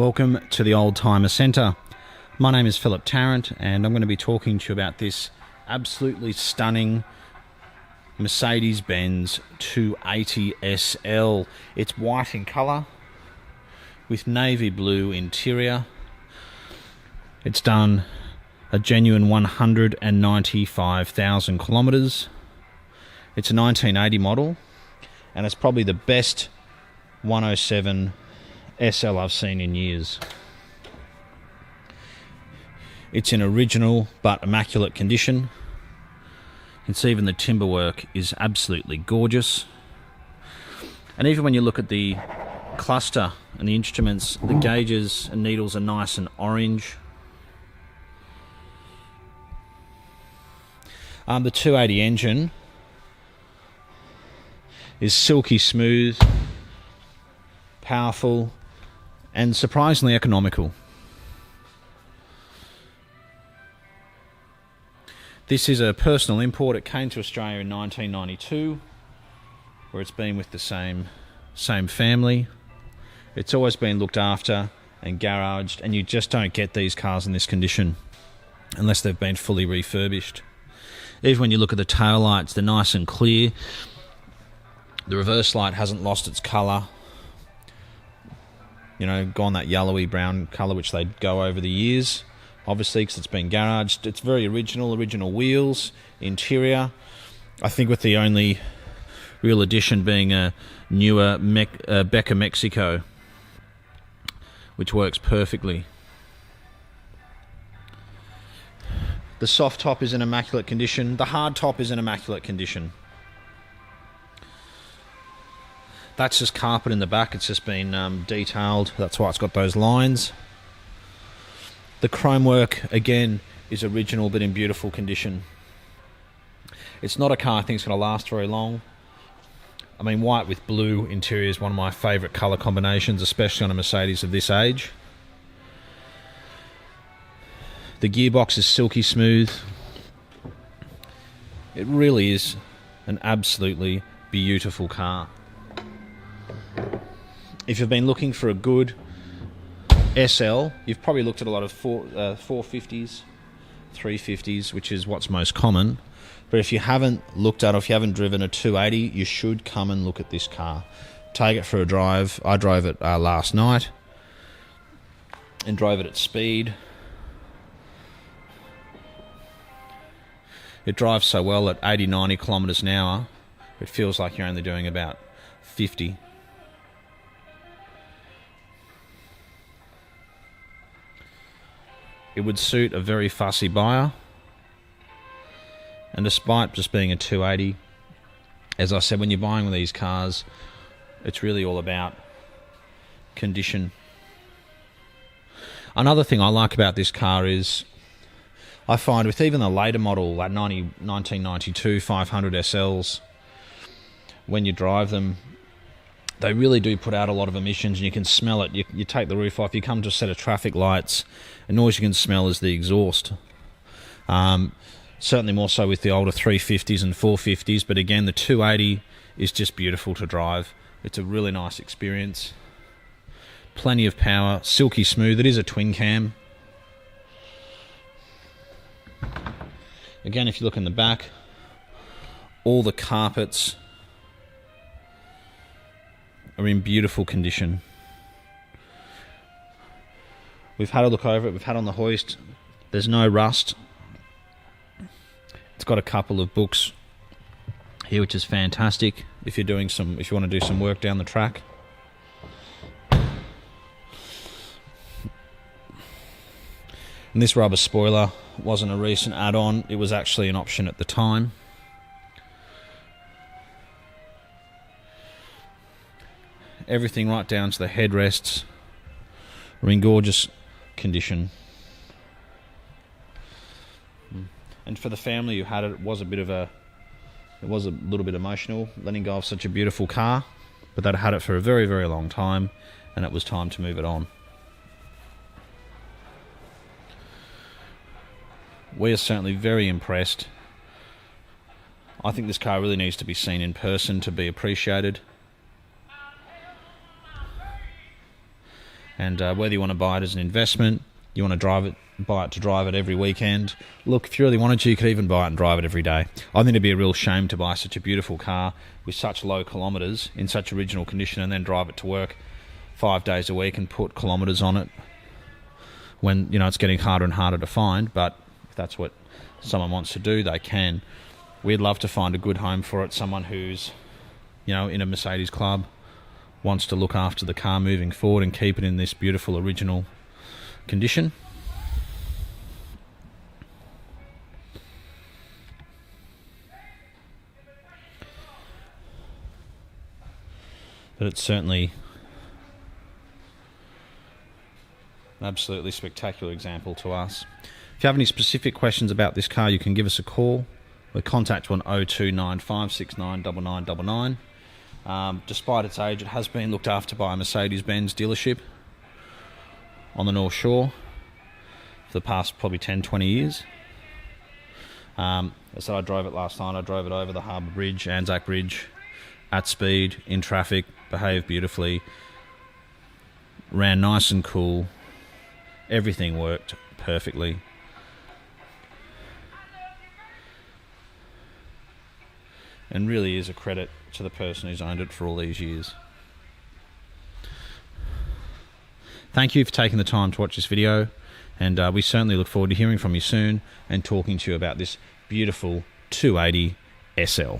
Welcome to the Old Timer Centre. My name is Philip Tarrant and I'm going to be talking to you about this absolutely stunning Mercedes-Benz 280 SL. It's white in colour with navy blue interior. It's done a genuine 195,000 kilometres. It's a 1980 model and it's probably the best 107 SL I've seen in years. It's in original but immaculate condition. You can see even the timber work is absolutely gorgeous. And even when you look at the cluster and the instruments, the gauges and needles are nice and orange. The 280 engine is silky smooth, powerful, and surprisingly economical. This is a personal import. It came to Australia in 1992, where it's been with the same family. It's always been looked after and garaged, and you just don't get these cars in this condition unless they've been fully refurbished. Even when you look at the tail lights, they're nice and clear. The reverse light hasn't lost its colour. You know, gone that yellowy brown colour which they go over the years, obviously, because it's been garaged. It's very original wheels, interior. I think with the only real addition being a newer Becker Mexico, which works perfectly. The soft top is in immaculate condition. The hard top is in immaculate condition. That's just carpet in the back. It's just been detailed. That's why it's got those lines. The chrome work, again, is original but in beautiful condition. It's not a car I think is going to last very long. I mean, white with blue interior is one of my favourite colour combinations, especially on a Mercedes of this age. The gearbox is silky smooth. It really is an absolutely beautiful car. If you've been looking for a good SL, you've probably looked at a lot of 450s, 350s, which is what's most common. But if you haven't looked at, or if you haven't driven a 280, you should come and look at this car. Take it for a drive. I drove it last night and drove it at speed. It drives so well at 80, 90 kilometres an hour, it feels like you're only doing about 50. It would suit a very fussy buyer. And despite just being a 280, as I said, when you're buying one of these cars, it's really all about condition. Another thing I like about this car is I find with even the later model, like 1992 500 SLs, when you drive them, they really do put out a lot of emissions and you can smell it. You take the roof off, you come to a set of traffic lights, and all you can smell is the exhaust. Certainly more so with the older 350s and 450s, but again, the 280 is just beautiful to drive. It's a really nice experience. Plenty of power, silky smooth. It is a twin cam. Again, if you look in the back, all the carpets are in beautiful condition. We've had a look over it, we've had on the hoist. There's no rust. It's got a couple of books here, which is fantastic if you want to do some work down the track. And this rubber spoiler wasn't a recent add-on, it was actually an option at the time. Everything right down to the headrests are in gorgeous condition. And for the family who had it, it was a little bit emotional letting go of such a beautiful car, but they'd had it for a very, very long time and it was time to move it on. We are certainly very impressed. I think this car really needs to be seen in person to be appreciated. And whether you want to buy it as an investment, you want to buy it to drive it every weekend. Look, if you really wanted to, you could even buy it and drive it every day. I think it'd be a real shame to buy such a beautiful car with such low kilometres in such original condition and then drive it to work 5 days a week and put kilometres on it when, you know, it's getting harder and harder to find. But if that's what someone wants to do, they can. We'd love to find a good home for it, someone who's, you know, in a Mercedes club, wants to look after the car moving forward and keep it in this beautiful original condition. But it's certainly an absolutely spectacular example to us. If you have any specific questions about this car, you can give us a call. We're contact on 0295699999. Despite its age, it has been looked after by a Mercedes-Benz dealership on the North Shore for the past probably 10-20 years. So I drove it last night. I drove it over the Harbour Bridge, Anzac Bridge, at speed, in traffic, behaved beautifully, ran nice and cool. Everything worked perfectly. And really is a credit to the person who's owned it for all these years. Thank you for taking the time to watch this video, and we certainly look forward to hearing from you soon and talking to you about this beautiful 280 SL.